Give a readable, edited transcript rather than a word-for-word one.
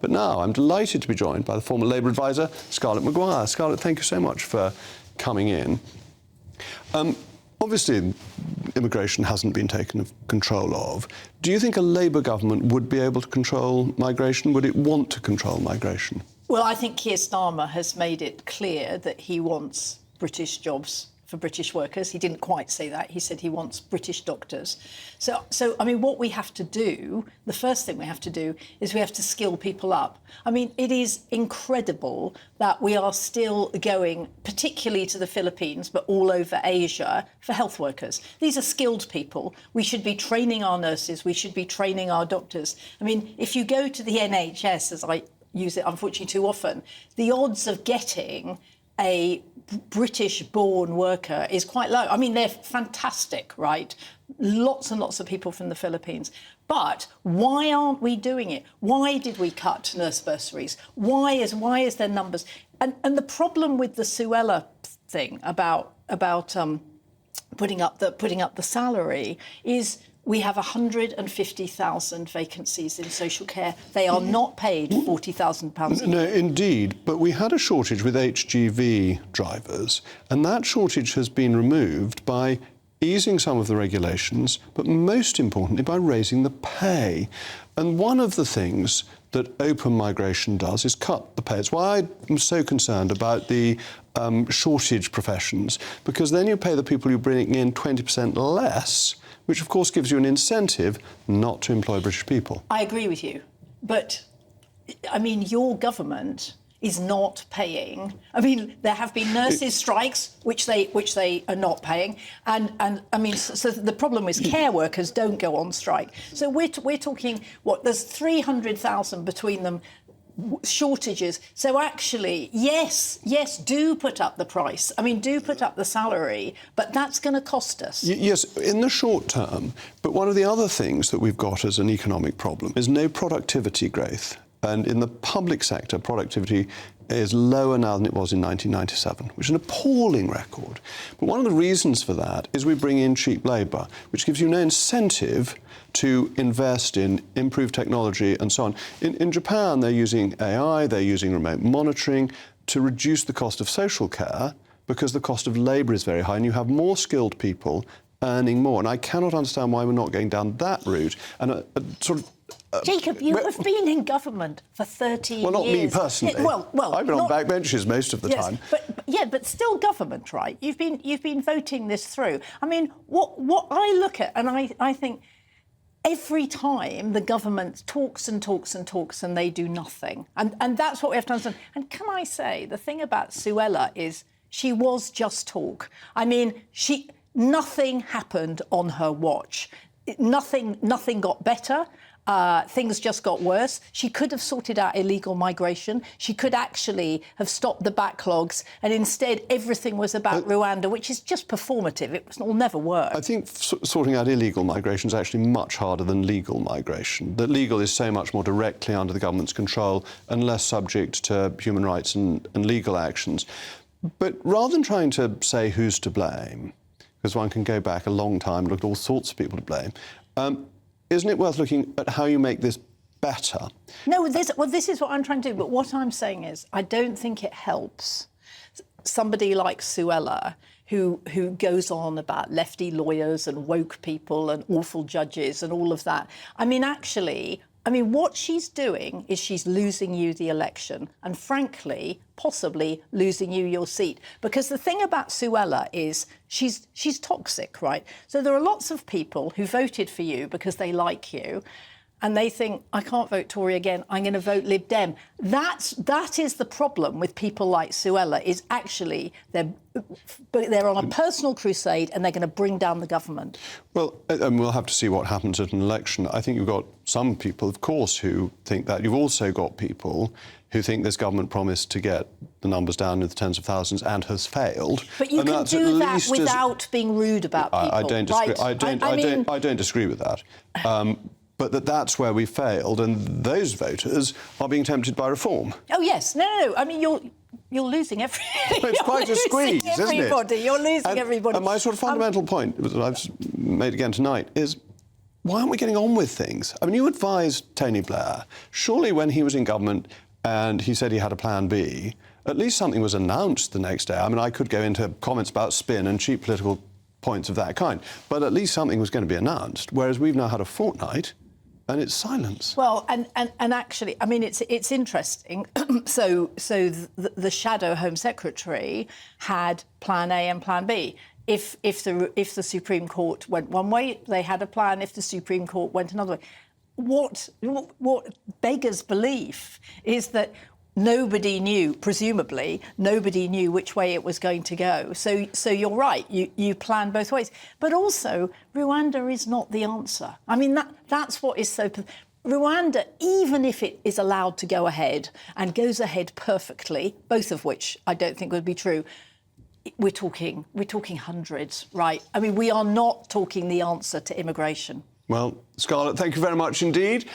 But now I'm delighted to be joined by the former Labour advisor, Scarlett MccGwire. Scarlett, thank you so much for coming in. Obviously, immigration hasn't been taken control of. Do you think a Labour government would be able to control migration? Would it want to control migration? Well, I think Keir Starmer has made it clear that he wants British jobs for British workers. He didn't quite say that. He said he wants British doctors. So I mean, what we have to do, the first thing we have to do is we have to skill people up. I mean, it is incredible that we are still going, particularly to the Philippines, but all over Asia, for health workers. These are skilled people. We should be training our nurses. We should be training our doctors. I mean, if you go to the NHS, as I use it unfortunately too often, the odds of getting a British-born worker is quite low. I mean, they're fantastic, right? Lots and lots of people from the Philippines. But why aren't we doing it? Why did we cut nurse bursaries? Why is there numbers? And the problem with the Suella thing about putting up the salary is we have 150,000 vacancies in social care. They are not paid £40,000 a year. No, indeed. But we had a shortage with HGV drivers, and that shortage has been removed by easing some of the regulations, but most importantly by raising the pay. And one of the things that open migration does is cut the pay. It's why I'm so concerned about the shortage professions, because then you pay the people you bring in 20% less, which of course gives you an incentive not to employ British people. I agree with you, but I mean, your government is not paying. I mean, there have been nurses' strikes, which they are not paying, and I mean, so the problem is care workers don't go on strike. So we're talking what? There's 300,000 between them. Shortages. So actually, yes, do put up the price. I mean, do put up the salary, but that's going to cost us. Yes, in the short term. But one of the other things that we've got as an economic problem is no productivity growth. And in the public sector, productivity is lower now than it was in 1997, which is an appalling record. But one of the reasons for that is we bring in cheap labour, which gives you no incentive to invest in improved technology and so on. In Japan, they're using AI, they're using remote monitoring to reduce the cost of social care because the cost of labour is very high and you have more skilled people earning more. And I cannot understand why we're not going down that route. And Jacob, you have been in government for 30 years. Well, not me personally. Well, I've been on backbenches most of the time. But still government, right? You've been voting this through. I mean, what I look at, and I think every time the government talks and talks and talks and they do nothing. And that's what we have to understand. And can I say, the thing about Suella is she was just talk. I mean, nothing happened on her watch. Nothing got better. Things just got worse. She could have sorted out illegal migration. She could actually have stopped the backlogs. And instead, everything was about Rwanda, which is just performative. It will never work. I think sorting out illegal migration is actually much harder than legal migration. That legal is so much more directly under the government's control and less subject to human rights and legal actions. But rather than trying to say who's to blame, because one can go back a long time and look at all sorts of people to blame, isn't it worth looking at how you make this better? No, this is what I'm trying to do. But what I'm saying is I don't think it helps somebody like Suella who goes on about lefty lawyers and woke people and awful judges and all of that. I mean, actually, what she's doing is she's losing you the election and, frankly, possibly losing you your seat. Because the thing about Suella is she's toxic, right? So there are lots of people who voted for you because they like you and they think, I can't vote Tory again, I'm going to vote Lib Dem. That is the problem with people like Suella, is actually they're on a personal crusade and they're going to bring down the government. Well, and we'll have to see what happens at an election. I think you've got some people, of course, who think that. You've also got people who think this government promised to get the numbers down in the tens of thousands and has failed. But you can do that without being rude about people. I don't disagree. Right? I don't disagree with that. But that's where we failed, and those voters are being tempted by reform. Oh yes, no. I mean, you're losing everybody. It's quite a squeeze, isn't it? You're losing everybody. And my sort of fundamental point that I've made again tonight is why aren't we getting on with things? I mean, you advised Tony Blair. Surely when he was in government and he said he had a plan B, at least something was announced the next day. I mean, I could go into comments about spin and cheap political points of that kind, but at least something was going to be announced, whereas we've now had a fortnight and it's silence. Well, and actually, I mean, it's interesting. so the shadow Home Secretary had Plan A and Plan B. If the Supreme Court went one way, they had a plan. If the Supreme Court went another way, what beggars belief is that nobody knew, presumably, nobody knew which way it was going to go. So you're right, you plan both ways. But also, Rwanda is not the answer. I mean, that's what is so... Rwanda, even if it is allowed to go ahead and goes ahead perfectly, both of which I don't think would be true, we're talking hundreds, right? I mean, we are not talking the answer to immigration. Well, Scarlett, thank you very much indeed.